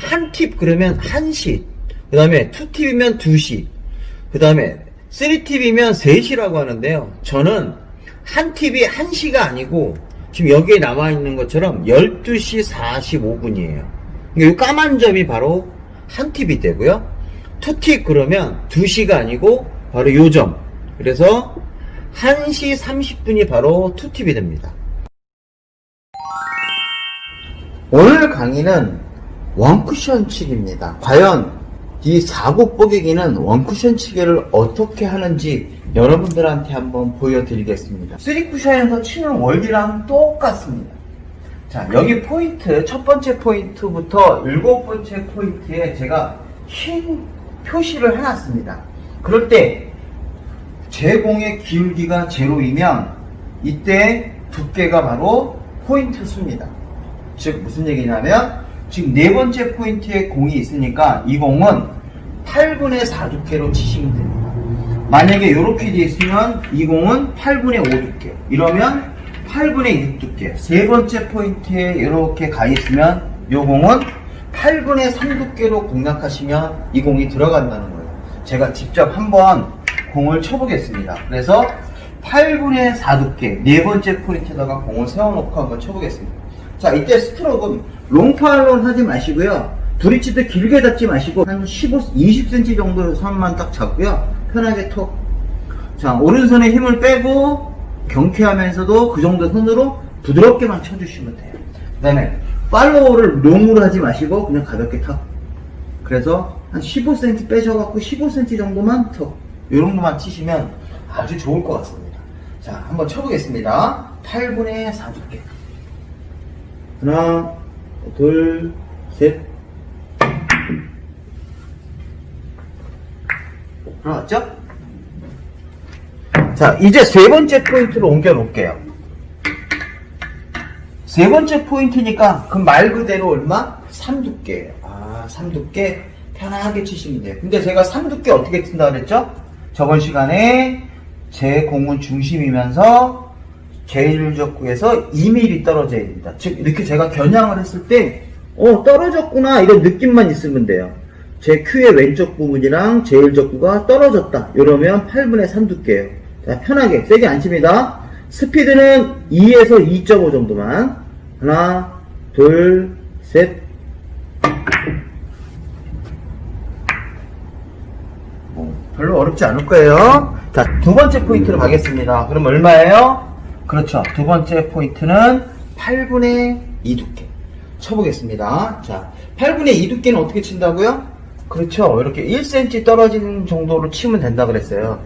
한 팁 그러면 1시, 그 다음에 2팁이면 2시, 그 다음에 3팁이면 3시라고 하는데요. 저는 한 팁이 1시가 아니고 지금 여기에 남아있는 것처럼 12시 45분이에요. 이 까만 점이 바로 한 팁이 되고요. 2팁 그러면 2시가 아니고 바로 요 점. 그래서 1시 30분이 바로 2팁이 됩니다. 오늘 강의는 원쿠션 치기입니다. 과연 이 4구 뽀개기는 원쿠션 치기를 어떻게 하는지 여러분들한테 한번 보여드리겠습니다. 3쿠션에서 치는 원리랑 똑같습니다. 자, 여기 포인트, 첫 번째 포인트부터 7번째 포인트에 제가 흰 표시를 해놨습니다. 그럴 때 제 공의 기울기가 제로이면 이때 두께가 바로 포인트 수입니다. 즉 무슨 얘기냐면 지금 네 번째 포인트에 공이 있으니까 이 공은 8분의 4 두께로 치시면 됩니다. 만약에 이렇게 되어 있으면 이 공은 8분의 5 두께, 이러면 8분의 6 두께. 세 번째 포인트에 이렇게 가 있으면 이 공은 8분의 3 두께로 공략하시면 이 공이 들어간다는 거예요. 제가 직접 한번 공을 쳐보겠습니다. 그래서 8분의 4 두께 네 번째 포인트에다가 공을 세워놓고 한번 쳐보겠습니다. 자, 이때 스트로크는 롱파울론 하지 마시고요. 브릿지도 길게 잡지 마시고 한 20cm 정도 선만 딱 잡고요. 편하게 톡. 자, 오른손에 힘을 빼고 경쾌하면서도 그 정도 손으로 부드럽게만 쳐주시면 돼요. 그 다음에 팔로우를 롱으로 하지 마시고 그냥 가볍게 탁. 그래서 한 15cm 빼셔갖고 15cm 정도만 턱. 이 정도만 치시면 아주 좋을 것 같습니다. 자, 한번 쳐보겠습니다. 8분의 4 두께. 하나, 둘, 셋. 들어갔죠? 자, 이제 세 번째 포인트로 옮겨 놓을게요. 세 번째 포인트니까 그 말 그대로 얼마? 3두께예요. 아, 3두께 편하게 치시면 돼요. 근데 제가 3두께 어떻게 친다 그랬죠? 저번 시간에 제 공은 중심이면서 제1적구에서 2mm 떨어져야 됩니다. 즉 이렇게 제가 겨냥을 했을 때 떨어졌구나 이런 느낌만 있으면 돼요. 제 큐의 왼쪽 부분이랑 제1적구가 떨어졌다 이러면 8분의 3 두께예요. 자, 편하게 세게 안 칩니다. 스피드는 2에서 2.5 정도만. 하나, 둘, 셋. 별로 어렵지 않을 거예요. 자, 두 번째 포인트로 가겠습니다. 그럼 얼마예요? 그렇죠. 두 번째 포인트는 8분의 2 두께. 쳐보겠습니다. 자, 8분의 2 두께는 어떻게 친다고요? 그렇죠. 이렇게 1cm 떨어지는 정도로 치면 된다 그랬어요.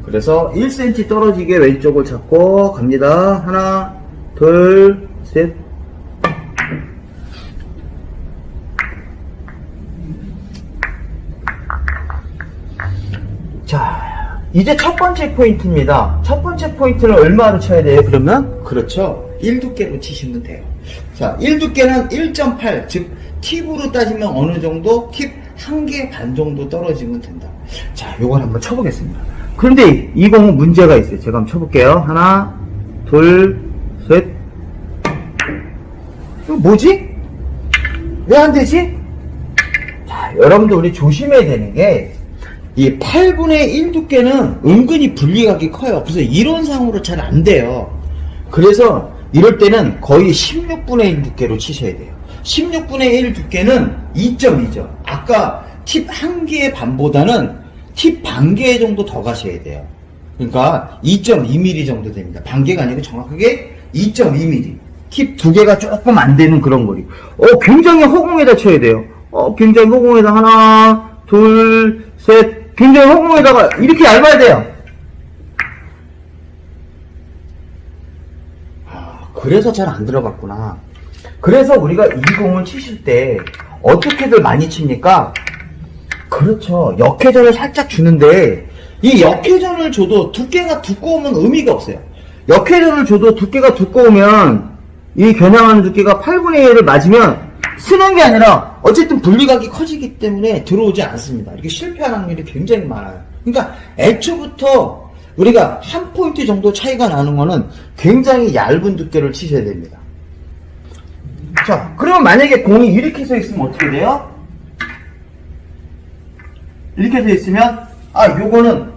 그래서 1cm 떨어지게 왼쪽을 잡고 갑니다. 하나, 둘, 셋. 자, 이제 첫 번째 포인트입니다. 첫 번째 포인트는 얼마로 쳐야 돼요? 그러면? 그렇죠. 1두께로 치시면 돼요. 자, 1두께는 1.8, 즉 팁으로 따지면 어느 정도? 팁 1개 반 정도 떨어지면 된다. 자, 요걸 한번 쳐보겠습니다. 그런데 이 공은 문제가 있어요. 제가 한번 쳐볼게요. 하나, 둘, 셋. 이거 뭐지? 왜 안 되지? 자, 여러분들 우리 조심해야 되는 게 이 8분의 1 두께는 은근히 분리각이 커요. 그래서 이론상으로 잘 안 돼요. 그래서 이럴 때는 거의 16분의 1 두께로 치셔야 돼요. 16분의 1 두께는 2.2죠. 아까 팁 1개의 반보다는 팁 반 개 정도 더 가셔야 돼요. 그러니까 2.2mm 정도 됩니다. 반 개가 아니고 정확하게 2.2mm. 팁 2개가 조금 안 되는 그런 거리. 굉장히 허공에다 쳐야 돼요. 굉장히 허공에다 하나, 둘, 셋. 굉장히 허공에다가 이렇게 얇아야 돼요. 그래서 잘 안 들어갔구나. 그래서 우리가 이 공을 치실 때 어떻게들 많이 칩니까? 그렇죠. 역회전을 살짝 주는데 이 역회전을 줘도 두께가 두꺼우면 의미가 없어요. 역회전을 줘도 두께가 두꺼우면 이 겨냥하는 두께가 8분의 1을 맞으면 쓰는 게 아니라 어쨌든 분리각이 커지기 때문에 들어오지 않습니다. 이렇게 실패할 확률이 굉장히 많아요. 그러니까 애초부터 우리가 한 포인트 정도 차이가 나는 거는 굉장히 얇은 두께를 치셔야 됩니다. 자, 그러면 만약에 공이 이렇게 서 있으면 어떻게 돼요? 이렇게 서 있으면, 요거는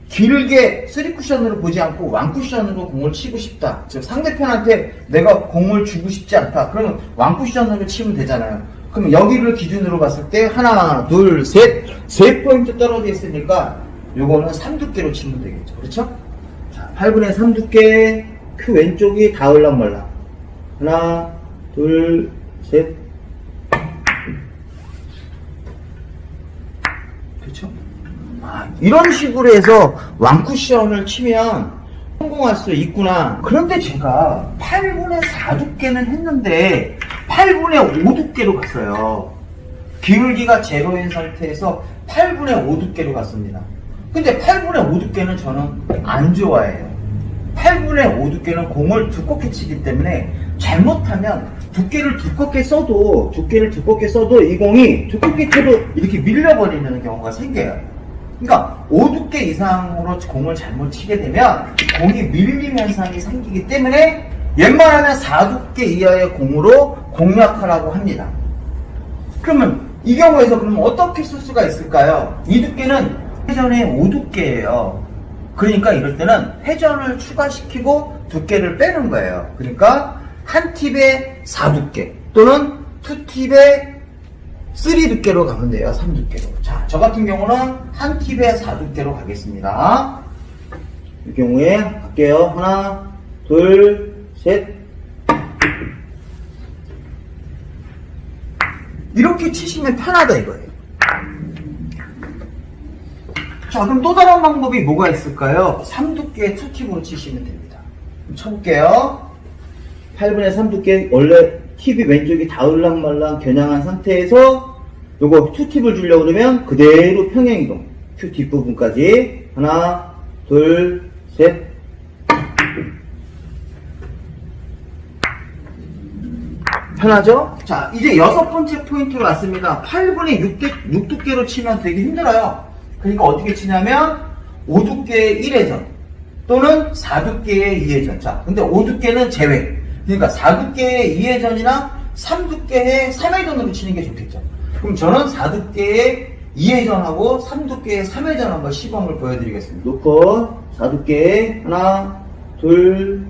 길게 3쿠션으로 보지 않고 1쿠션으로 공을 치고 싶다. 즉, 상대편한테 내가 공을 주고 싶지 않다. 그러면 1쿠션으로 치면 되잖아요. 그럼 여기를 기준으로 봤을 때, 하나, 둘, 셋, 3포인트 떨어져 있으니까, 요거는 3두께로 치면 되겠죠. 그렇죠? 자, 8분의 3두께, 큐 왼쪽이 다 올랑말랑. 하나, 둘, 셋. 그렇죠? 이런 식으로 해서 왕쿠션을 치면 성공할 수 있구나. 그런데 제가 8분의 4두께는 했는데 8분의 5두께로 갔어요. 기울기가 제로인 상태에서 8분의 5두께로 갔습니다. 근데 8분의 5두께는 저는 안 좋아해요. 8분의 5두께는 공을 두껍게 치기 때문에 잘못하면 두께를 두껍게 써도 이 공이 두껍게 쳐도 이렇게 밀려버리는 경우가 생겨요. 그러니까 5두께 이상으로 공을 잘못 치게 되면 공이 밀림 현상이 생기기 때문에 웬만하면 4두께 이하의 공으로 공략하라고 합니다. 그러면 이 경우에서 그러면 어떻게 쓸 수가 있을까요? 이 두께는 회전의 5두께예요. 그러니까 이럴 때는 회전을 추가시키고 두께를 빼는 거예요. 그러니까 한 팁에 4두께 또는 투 팁에 3두께로 가면 돼요. 3두께로. 자, 저 같은 경우는 한 팁에 4두께로 가겠습니다. 이 경우에 갈게요. 하나, 둘, 셋. 이렇게 치시면 편하다 이거예요. 자, 그럼 또 다른 방법이 뭐가 있을까요? 3두께 투팁으로 치시면 됩니다. 쳐볼게요. 8분의 3두께 원래 팁이 왼쪽이 다 올랑말랑 겨냥한 상태에서 요거 투팁을 주려고 그러면 그대로 평행이동 큐 뒷부분까지 하나 둘 셋. 편하죠? 자, 이제 6번째 포인트로 왔습니다. 8분의 6두께로 치면 되게 힘들어요. 그러니까 어떻게 치냐면 5두께의 1회전 또는 4두께의 2회전. 자, 근데 5두께는 제외. 그러니까 4두께의 2회전이나 3두께의 3회전으로 치는 게 좋겠죠. 그럼 저는 4두께의 2회전하고 3두께의 3회전 한번 시범을 보여드리겠습니다. 놓고 4두께 하나 둘.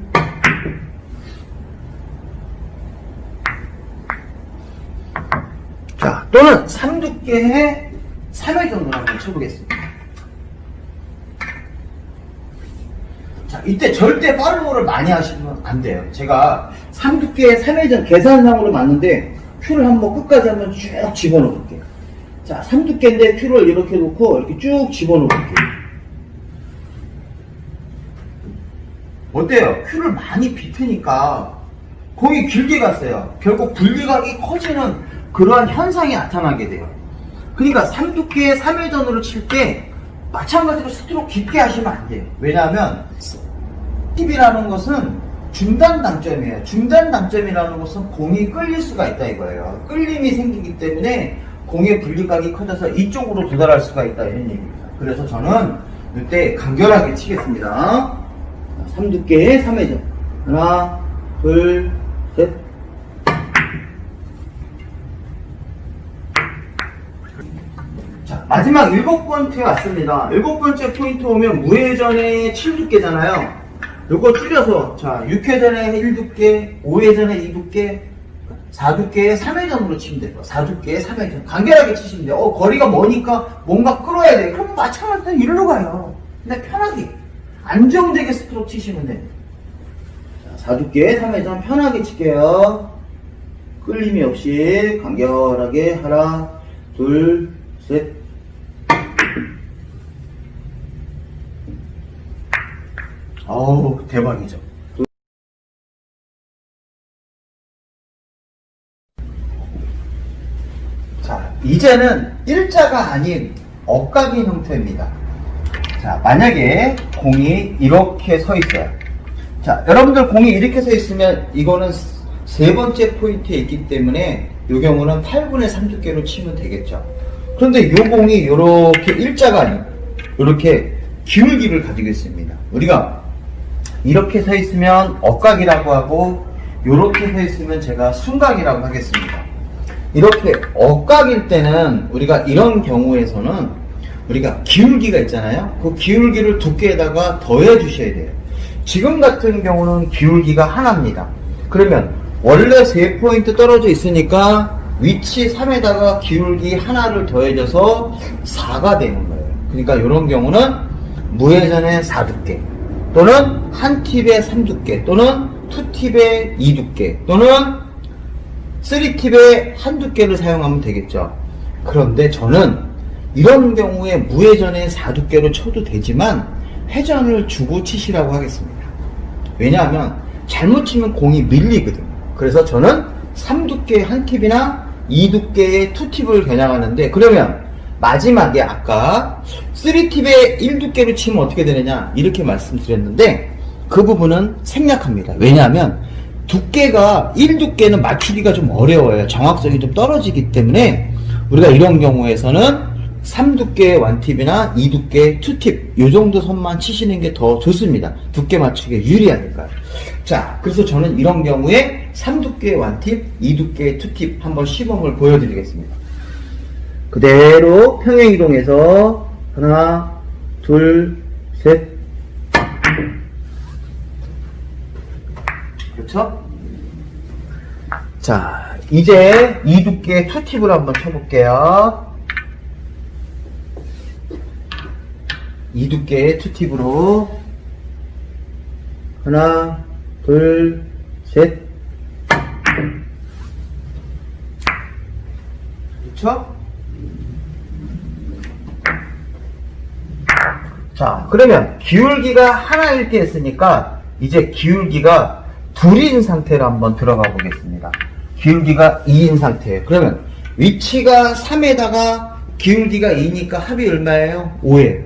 자, 또는 3두께의 3회전으로 한번 쳐보겠습니다. 자, 이때 절대 빠른 호를 많이 하시면 안 돼요. 제가 3두께의 3회전 계산상으로 맞는데 큐를 한번 끝까지 한번 쭉 집어넣어 볼게요. 자, 3두께인데 큐를 이렇게 놓고 이렇게 쭉 집어넣어 볼게요. 어때요? 큐를 많이 비트니까 공이 길게 갔어요. 결국 분리각이 커지는 그러한 현상이 나타나게 돼요. 그러니까 3두께의 3회전으로 칠 때 마찬가지로 스트로크 깊게 하시면 안 돼요. 왜냐하면 팁이라는 것은 중단 당점이에요. 중단 당점이라는 것은 공이 끌릴 수가 있다 이거예요. 끌림이 생기기 때문에 공의 분리각이 커져서 이쪽으로 도달할 수가 있다 이런 얘기입니다. 그래서 저는 이때 간결하게 치겠습니다. 3두께의 3회전 하나 둘 셋. 자, 마지막 7번째 왔습니다. 7번째 포인트 오면 무회전의 7두께잖아요. 요거 줄여서, 자, 6회전에 1두께, 5회전에 2두께, 4두께에 3회전으로 치면 돼요. 4두께에 3회전. 간결하게 치시면 돼요. 거리가 머니까 뭔가 끌어야 돼요. 그럼 마찬가지로 이리로 가요. 근데 편하게, 안정되게 스트로크 치시면 돼요. 자, 4두께에 3회전 편하게 칠게요. 끌림이 없이 간결하게 하나, 둘, 셋. 어우, 대박이죠. 자, 이제는 일자가 아닌 엇각인 형태입니다. 자, 만약에 공이 이렇게 서 있어요. 자, 여러분들 공이 이렇게 서 있으면 이거는 세 번째 포인트에 있기 때문에 이 경우는 8분의 3두께로 치면 되겠죠. 그런데 이 공이 이렇게 일자가 아닌 이렇게 기울기를 가지고 있습니다. 우리가 이렇게 서 있으면 엇각이라고 하고 이렇게 서 있으면 제가 순각이라고 하겠습니다. 이렇게 엇각일 때는 우리가 이런 경우에서는 우리가 기울기가 있잖아요. 그 기울기를 두께에다가 더해 주셔야 돼요. 지금 같은 경우는 기울기가 하나입니다. 그러면 원래 3포인트 떨어져 있으니까 위치 3에다가 기울기 하나를 더해줘서 4가 되는 거예요. 그러니까 이런 경우는 무회전의 4두께 또는 한 팁의 3두께 또는 2팁의 2두께 또는 3팁의 한 두께를 사용하면 되겠죠. 그런데 저는 이런 경우에 무회전의 4두께로 쳐도 되지만 회전을 주고 치시라고 하겠습니다. 왜냐하면 잘못 치면 공이 밀리거든. 그래서 저는 3두께의 한 팁이나 2두께의 2팁을 겨냥하는데, 그러면 마지막에 아까 3팁의 1두께로 치면 어떻게 되느냐 이렇게 말씀드렸는데 그 부분은 생략합니다. 왜냐하면 두께가 1두께는 맞추기가 좀 어려워요. 정확성이 좀 떨어지기 때문에 우리가 이런 경우에서는 3두께의 1팁이나 2두께의 2팁 이 정도 선만 치시는 게 더 좋습니다. 두께 맞추기에 유리하니까요. 자, 그래서 저는 이런 경우에 3두께의 1팁, 2두께의 2팁 한번 시범을 보여드리겠습니다. 그대로 평행 이동해서 하나, 둘, 셋. 그렇죠? 자, 이제 2두께의 2팁을 한번 쳐볼게요. 2두께의 2팁으로 하나, 둘, 셋. 그렇죠? 자, 그러면 기울기가 하나일 때 했으니까 이제 기울기가 둘인 상태로 한번 들어가 보겠습니다. 기울기가 2인 상태예요. 그러면 위치가 3에다가 기울기가 2니까 합이 얼마예요? 5예요.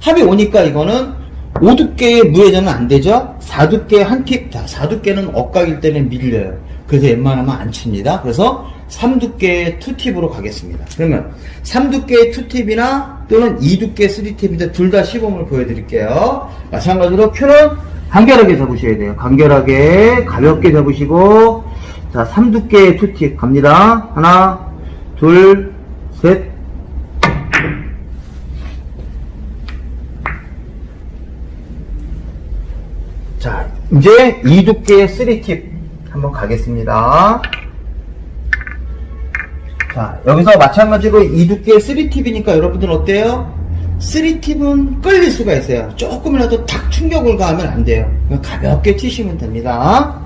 합이 5니까 이거는 5두께의 무회전은 안 되죠? 4두께 한 팁. 자, 4두께는 엇각일 때는 밀려요. 그래서 웬만하면 안 칩니다. 그래서 3두께의 2팁으로 가겠습니다. 그러면 3두께의 2팁이나 또는 2두께 3팁인데 둘 다 시범을 보여드릴게요. 마찬가지로 큐는 간결하게 잡으셔야 돼요. 간결하게 가볍게 잡으시고, 자, 3두께의 2팁 갑니다. 하나, 둘, 셋. 자, 이제 2두께의 3팁 한번 가겠습니다. 자, 여기서 마찬가지로 2두께의 3팁이니까 여러분들 어때요? 3팁은 끌릴 수가 있어요. 조금이라도 탁 충격을 가하면 안 돼요. 가볍게 치시면 됩니다.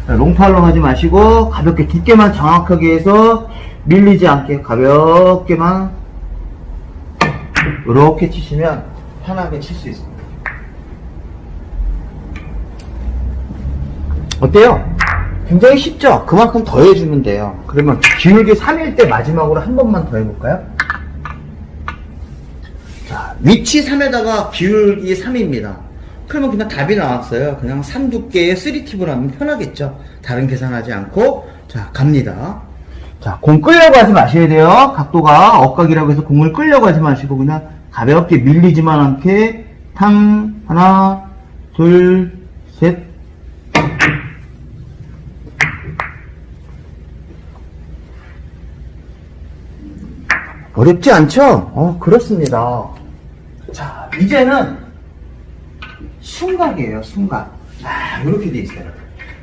롱팔로 하지 마시고 가볍게 두께만 정확하게 해서 밀리지 않게 가볍게만 이렇게 치시면 편하게 칠 수 있습니다. 어때요? 굉장히 쉽죠? 그만큼 더 해주면 돼요. 그러면 기울기 3일 때 마지막으로 한 번만 더 해볼까요? 자, 위치 3에다가 기울기 3입니다. 그러면 그냥 답이 나왔어요. 그냥 3두께의 3팁을 하면 편하겠죠? 다른 계산하지 않고. 자, 갑니다. 자, 공 끌려고 하지 마셔야 돼요. 각도가 엇각이라고 해서 공을 끌려고 하지 마시고 그냥 가볍게 밀리지만 않게 탕, 하나, 둘, 셋. 어렵지 않죠? 그렇습니다. 자, 이제는 순각이에요, 순각. 자, 요렇게 돼 있어요.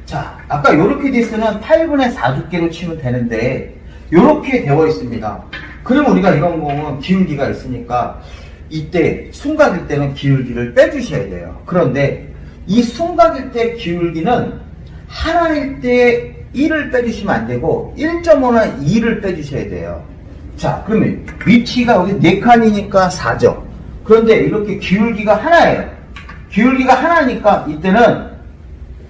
자, 아까 요렇게 돼 있으면 8분의 4 두께로 치면 되는데, 요렇게 되어 있습니다. 그럼 우리가 이런 거는 기울기가 있으니까, 이때, 순각일 때는 기울기를 빼주셔야 돼요. 그런데, 이 순각일 때 기울기는 하나일 때 1을 빼주시면 안 되고, 1.5나 2를 빼주셔야 돼요. 자, 그러면 위치가 여기 4칸이니까 4죠. 그런데 이렇게 기울기가 하나예요. 기울기가 하나니까 이때는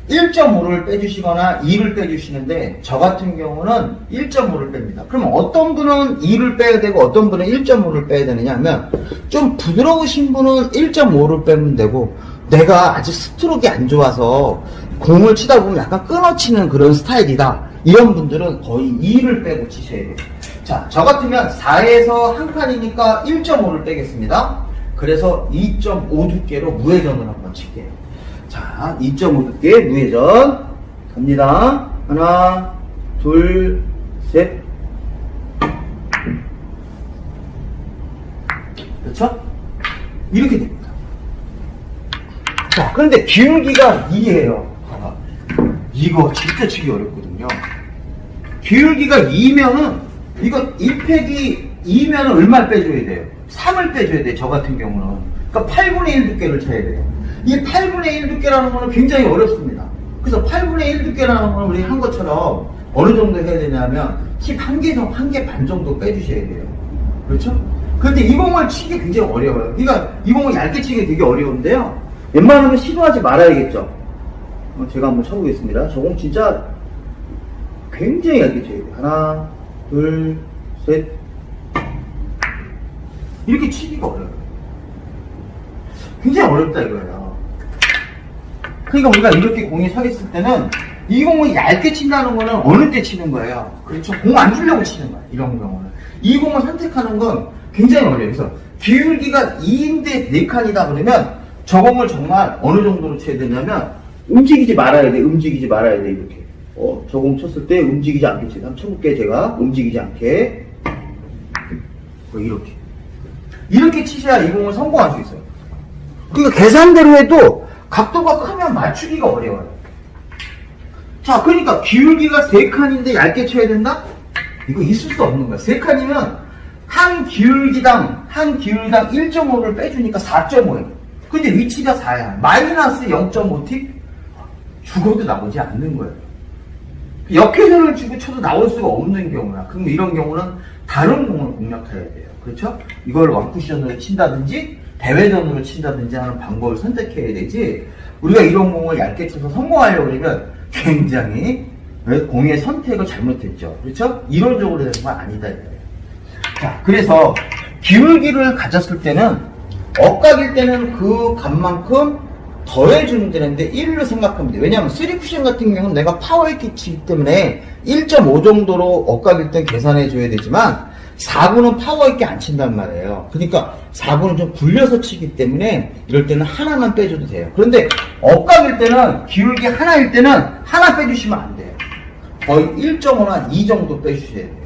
1.5를 빼주시거나 2를 빼주시는데 저 같은 경우는 1.5를 뺍니다. 그럼 어떤 분은 2를 빼야 되고 어떤 분은 1.5를 빼야 되느냐 하면 좀 부드러우신 분은 1.5를 빼면 되고 내가 아직 스트로크가 안 좋아서 공을 치다 보면 약간 끊어치는 그런 스타일이다. 이런 분들은 거의 2를 빼고 치셔야 돼요. 자, 저 같으면 4에서 한 칸이니까 1.5를 빼겠습니다. 그래서 2.5 두께로 무회전을 한번 칠게요. 자, 2.5 두께 무회전 갑니다. 하나, 둘, 셋. 그렇죠? 이렇게 됩니다. 자, 그런데 기울기가 2예요. 이거 진짜 치기 어렵거든요. 기울기가 2면은 이거 1팩이 2면은 얼마를 빼줘야 돼요? 3을 빼줘야 돼요. 저 같은 경우는. 그러니까 8분의 1 두께를 쳐야 돼요. 이 8분의 1 두께라는 거는 굉장히 어렵습니다. 그래서 8분의 1 두께라는 거는 우리 한 것처럼 어느 정도 해야 되냐면 팁 한 개 반 정도 빼주셔야 돼요. 그렇죠? 그런데 이 공을 치기 굉장히 어려워요. 그러니까 이 공을 얇게 치기 되게 어려운데요. 웬만하면 시도하지 말아야겠죠. 제가 한번 쳐보겠습니다. 저 공 진짜 굉장히 얇게 쳐야 돼요. 하나, 둘, 셋. 이렇게 치기가 어려워요. 굉장히 어렵다 이거예요. 그러니까 우리가 이렇게 공이 서 있을 때는 이 공을 얇게 친다는 거는 어느 때 치는 거예요. 그렇죠? 공 안 주려고 치는 거예요. 이런 경우는. 이 공을 선택하는 건 굉장히 어려워요. 그래서 기울기가 2인데 4칸이다 그러면 저 공을 정말 어느 정도로 쳐야 되냐면 움직이지 말아야 돼. 움직이지 말아야 돼. 이렇게. 저 공 쳤을 때 움직이지 않게 치자. 한번 쳐볼게 제가. 움직이지 않게. 이렇게. 이렇게 치셔야 이 공을 성공할 수 있어요. 그러니까 계산대로 해도 각도가 크면 맞추기가 어려워요. 자, 그러니까 기울기가 3칸인데 얇게 쳐야 된다? 이거 있을 수 없는 거야. 3칸이면 한 기울기당 1.5를 빼주니까 4.5예요. 근데 위치가 4야. 마이너스 0.5틱? 죽어도 나오지 않는 거예요. 역회전을 주고 쳐도 나올 수가 없는 경우야. 그럼 이런 경우는 다른 공을 공략해야 돼요. 그렇죠? 이걸 원쿠션으로 친다든지 대회전으로 친다든지 하는 방법을 선택해야 되지, 우리가 이런 공을 얇게 쳐서 성공하려고 그러면 굉장히 공의 선택을 잘못했죠. 그렇죠? 이론적으로 되는 건 아니다 이거예요. 자, 그래서 기울기를 가졌을 때는 억각일 때는 그 값만큼 더해주면 되는데 1로 생각하면 돼요. 왜냐하면 3쿠션 같은 경우는 내가 파워있게 치기 때문에 1.5 정도로 억각일 땐 계산해줘야 되지만 4구는 파워있게 안 친단 말이에요. 그러니까 4구는 좀 굴려서 치기 때문에 이럴 때는 하나만 빼줘도 돼요. 그런데 억각일 때는 기울기 하나일 때는 하나 빼주시면 안 돼요. 거의 1.5나 2 정도 빼주셔야 돼요.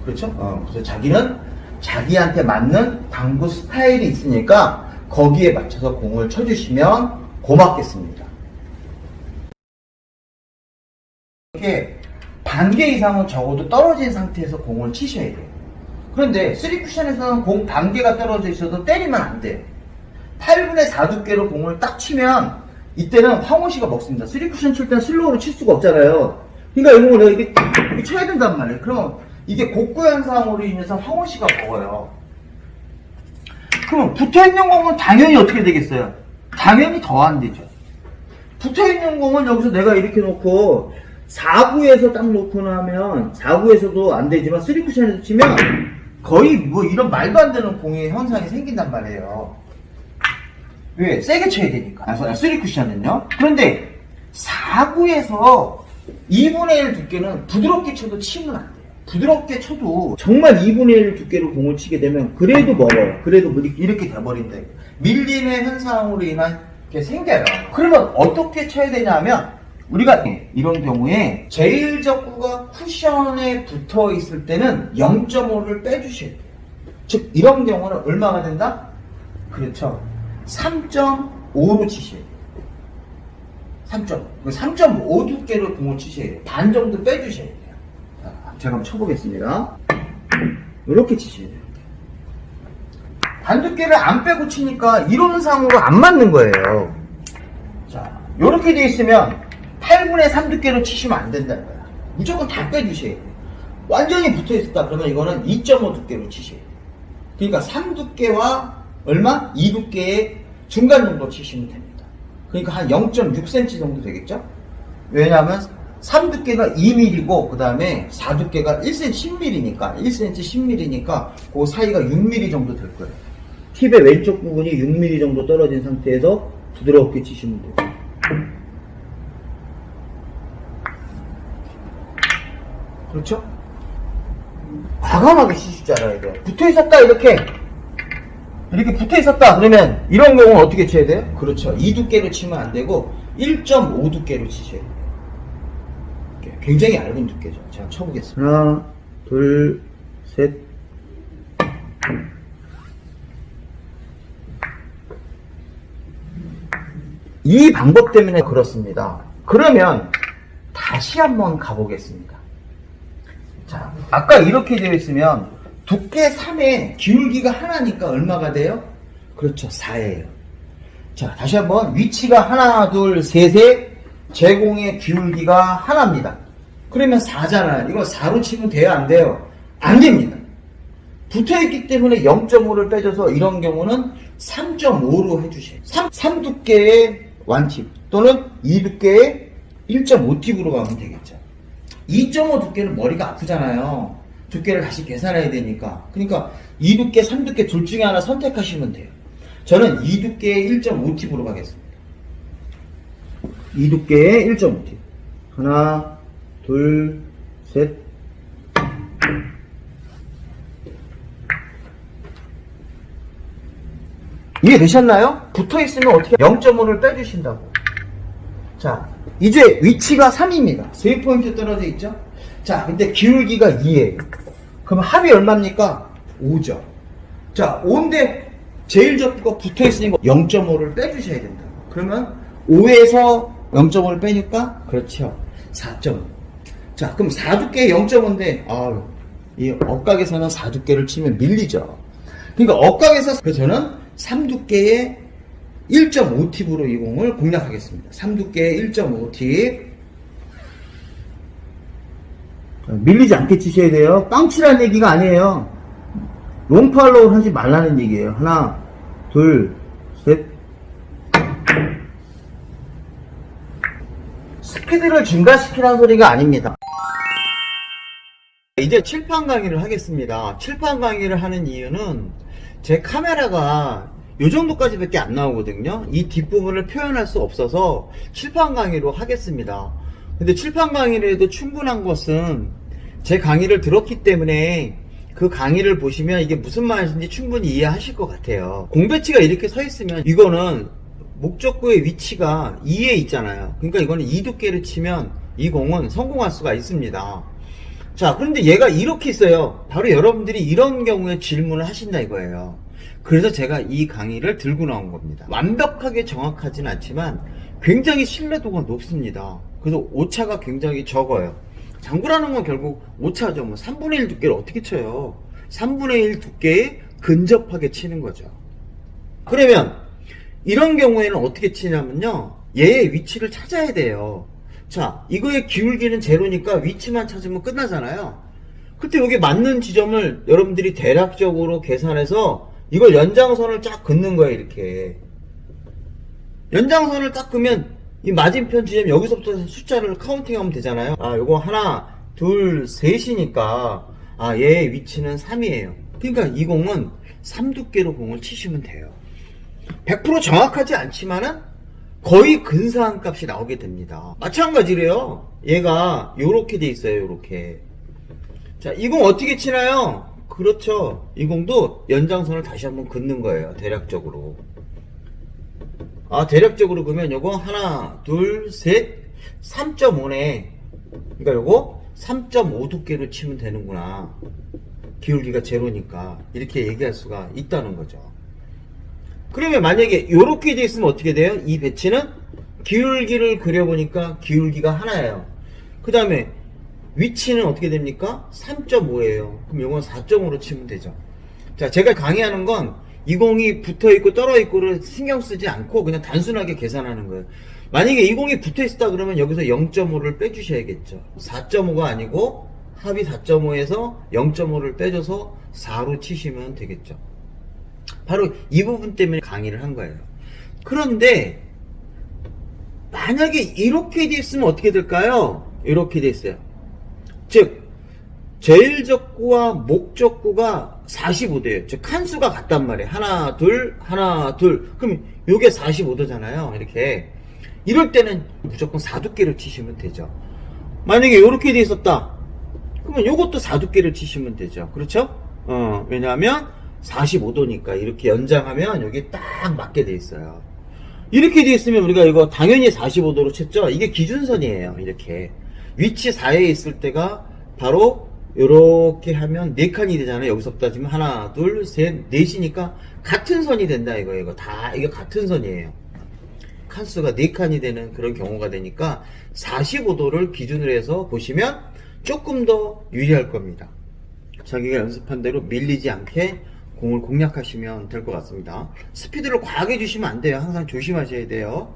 그렇죠? 그래서 자기는 자기한테 맞는 당구 스타일이 있으니까 거기에 맞춰서 공을 쳐주시면 고맙겠습니다. 이렇게 반개 이상은 적어도 떨어진 상태에서 공을 치셔야 돼요. 그런데 3쿠션에서는 공 반개가 떨어져 있어도 때리면 안 돼요. 8분의 4 두께로 공을 딱 치면 이때는 황호시가 먹습니다. 3쿠션 칠 때는 슬로우로 칠 수가 없잖아요. 그러니까 이 공을 내가 이렇게 쳐야 된단 말이에요. 그러면 이게 곡구 현상으로 인해서 황호시가 먹어요. 그럼 붙어있는 공은 당연히 어떻게 되겠어요? 당연히 더 안 되죠. 붙어있는 공은 여기서 내가 이렇게 놓고 4구에서 딱 놓고 나면 4구에서도 안 되지만 3쿠션에서 치면 거의 뭐 이런 말도 안 되는 공의 현상이 생긴단 말이에요. 왜? 세게 쳐야 되니까. 3쿠션은요. 그런데 4구에서 2분의 1 두께는 부드럽게 쳐도 치면 안 돼요. 부드럽게 쳐도 정말 2분의 1 두께로 공을 치게 되면 그래도 멀어요. 그래도 이렇게 돼버린다. 밀림의 현상으로 인한 게 생겨요. 그러면 어떻게 쳐야 되냐면 우리가 이런 경우에 제1적구가 쿠션에 붙어 있을 때는 0.5를 빼주셔야 돼요. 즉 이런 경우는 얼마가 된다? 그렇죠. 3.5로 치셔야 돼요. 3.5 두께로 공을 치셔야 돼요. 반 정도 빼주셔야 돼요. 자, 제가 한번 쳐보겠습니다. 이렇게 치셔야 돼요. 반 두께를 안 빼고 치니까 이론상으로 안 맞는 거예요. 자, 이렇게 돼 있으면 8분의 3 두께로 치시면 안 된다는 거야. 무조건 다 빼주셔야 돼요. 완전히 붙어 있었다 그러면 이거는 2.5 두께로 치셔야 돼요. 그러니까 3 두께와 얼마? 2 두께의 중간 정도 치시면 됩니다. 그러니까 한 0.6cm 정도 되겠죠? 왜냐하면 3 두께가 2mm고 그 다음에 4 두께가 1cm 10mm니까 1cm 10mm니까 그 사이가 6mm 정도 될 거예요. 팁의 왼쪽 부분이 6mm 정도 떨어진 상태에서 부드럽게 치시면 돼요. 그렇죠? 과감하게 치실 줄 알아야 돼요. 붙어 있었다 이렇게 붙어 있었다 그러면 이런 경우는 어떻게 쳐야 돼요? 그렇죠. 2 두께로 치면 안 되고 1.5 두께로 치셔야 돼요. 굉장히 얇은 두께죠. 제가 쳐보겠습니다. 하나, 둘, 셋. 이 방법 때문에 그렇습니다. 그러면 다시 한번 가보겠습니다. 자, 아까 이렇게 되어 있으면 두께 3에 기울기가 하나니까 얼마가 돼요? 그렇죠, 4예요. 자, 다시 한번 위치가 하나, 둘, 셋에 제공의 기울기가 하나입니다. 그러면 4잖아요. 이거 4로 치면 돼요, 안 돼요? 안 됩니다. 붙어있기 때문에 0.5를 빼줘서 이런 경우는 3.5로 해주세요. 3 두께의 1팁 또는 2 두께의 1.5팁으로 가면 되겠죠. 2.5 두께는 머리가 아프잖아요. 두께를 다시 계산해야 되니까. 그러니까 2 두께, 3 두께 둘 중에 하나 선택하시면 돼요. 저는 2 두께의 1.5팁으로 가겠습니다. 2 두께의 1.5팁. 하나, 둘, 셋. 이해되셨나요? 붙어있으면 어떻게 0.5를 빼주신다고. 자, 이제 위치가 3입니다. 3포인트 떨어져 있죠? 자, 근데 기울기가 2예요. 그럼 합이 얼마입니까? 5죠. 자, 5인데 제일 적부가 붙어있으니까 0.5를 빼주셔야 된다. 그러면 5에서 0.5를 빼니까 그렇죠. 4.5. 자, 그럼 4두께 0.5인데 이 억각에서는 4두께를 치면 밀리죠. 그러니까 억각에서 그래서 저는 3두께의 1.5팁으로 이 공을 공략하겠습니다. 3두께의 1.5팁. 밀리지 않게 치셔야 돼요. 빵치라는 얘기가 아니에요. 롱팔로우 하지 말라는 얘기예요. 하나, 둘, 셋. 스피드를 증가시키라는 소리가 아닙니다. 이제 칠판 강의를 하겠습니다. 칠판 강의를 하는 이유는 제 카메라가 요 정도까지밖에 안 나오거든요. 이 뒷부분을 표현할 수 없어서 칠판 강의로 하겠습니다. 근데 칠판 강의를 해도 충분한 것은 제 강의를 들었기 때문에 그 강의를 보시면 이게 무슨 말인지 충분히 이해하실 것 같아요. 공배치가 이렇게 서 있으면 이거는 목적구의 위치가 2에 있잖아요. 그러니까 이거는 2두께를 치면 이 공은 성공할 수가 있습니다. 자, 그런데 얘가 이렇게 있어요. 바로 여러분들이 이런 경우에 질문을 하신다 이거예요. 그래서 제가 이 강의를 들고 나온 겁니다. 완벽하게 정확하진 않지만 굉장히 신뢰도가 높습니다. 그래서 오차가 굉장히 적어요. 장구라는 건 결국 오차죠. 뭐 3분의 1 두께를 어떻게 쳐요? 3분의 1 두께에 근접하게 치는 거죠. 그러면 이런 경우에는 어떻게 치냐면요, 얘의 위치를 찾아야 돼요. 자, 이거의 기울기는 제로니까 위치만 찾으면 끝나잖아요. 그때 여기 맞는 지점을 여러분들이 대략적으로 계산해서 이걸 연장선을 쫙 긋는 거예요. 이렇게 연장선을 딱 긋면 이 맞은편 지점 여기서부터 숫자를 카운팅하면 되잖아요. 요거 하나, 둘, 셋이니까 얘의 위치는 3이에요. 그러니까 이 공은 3두께로 공을 치시면 돼요. 100% 정확하지 않지만은 거의 근사한 값이 나오게 됩니다. 마찬가지로요, 얘가 요렇게 돼 있어요. 요렇게. 자, 이 공 어떻게 치나요? 그렇죠. 이 공도 연장선을 다시 한번 긋는 거예요. 대략적으로. 대략적으로 그러면 요거 하나, 둘, 셋, 3.5네. 그러니까 요거 3.5 두께로 치면 되는구나. 기울기가 제로니까. 이렇게 얘기할 수가 있다는 거죠. 그러면 만약에 요렇게 돼 있으면 어떻게 돼요? 이 배치는 기울기를 그려보니까 기울기가 하나예요. 그 다음에 위치는 어떻게 됩니까? 3.5예요. 그럼 요건 4.5로 치면 되죠. 자, 제가 강의하는 건 이 공이 붙어있고 떨어있고를 신경 쓰지 않고 그냥 단순하게 계산하는 거예요. 만약에 이 공이 붙어있다 그러면 여기서 0.5를 빼주셔야겠죠. 4.5가 아니고 합이 4.5에서 0.5를 빼줘서 4로 치시면 되겠죠. 바로 이 부분 때문에 강의를 한 거예요. 그런데 만약에 이렇게 돼 있으면 어떻게 될까요? 이렇게 돼 있어요. 즉 제일적구와 목적구가 45도예요. 즉 칸수가 같단 말이에요. 하나 둘 하나 둘. 그럼 요게 45도잖아요. 이렇게. 이럴 때는 무조건 4두께를 치시면 되죠. 만약에 이렇게 돼 있었다 그러면 요것도 4두께를 치시면 되죠. 그렇죠? 왜냐하면 45도니까 이렇게 연장하면 여기 딱 맞게 돼 있어요. 이렇게 돼 있으면 우리가 이거 당연히 45도로 쳤죠. 이게 기준선이에요. 이렇게 위치 4에 있을 때가 바로 이렇게 하면 4칸이 되잖아요. 여기서부터 지금 하나 둘 셋 넷이니까 같은 선이 된다 이거예요. 이거 다 이게 같은 선이에요. 칸수가 4칸이 되는 그런 경우가 되니까 45도를 기준으로 해서 보시면 조금 더 유리할 겁니다. 자기가 연습한 대로 밀리지 않게 공을 공략하시면 될 것 같습니다. 스피드를 과하게 주시면 안 돼요. 항상 조심하셔야 돼요.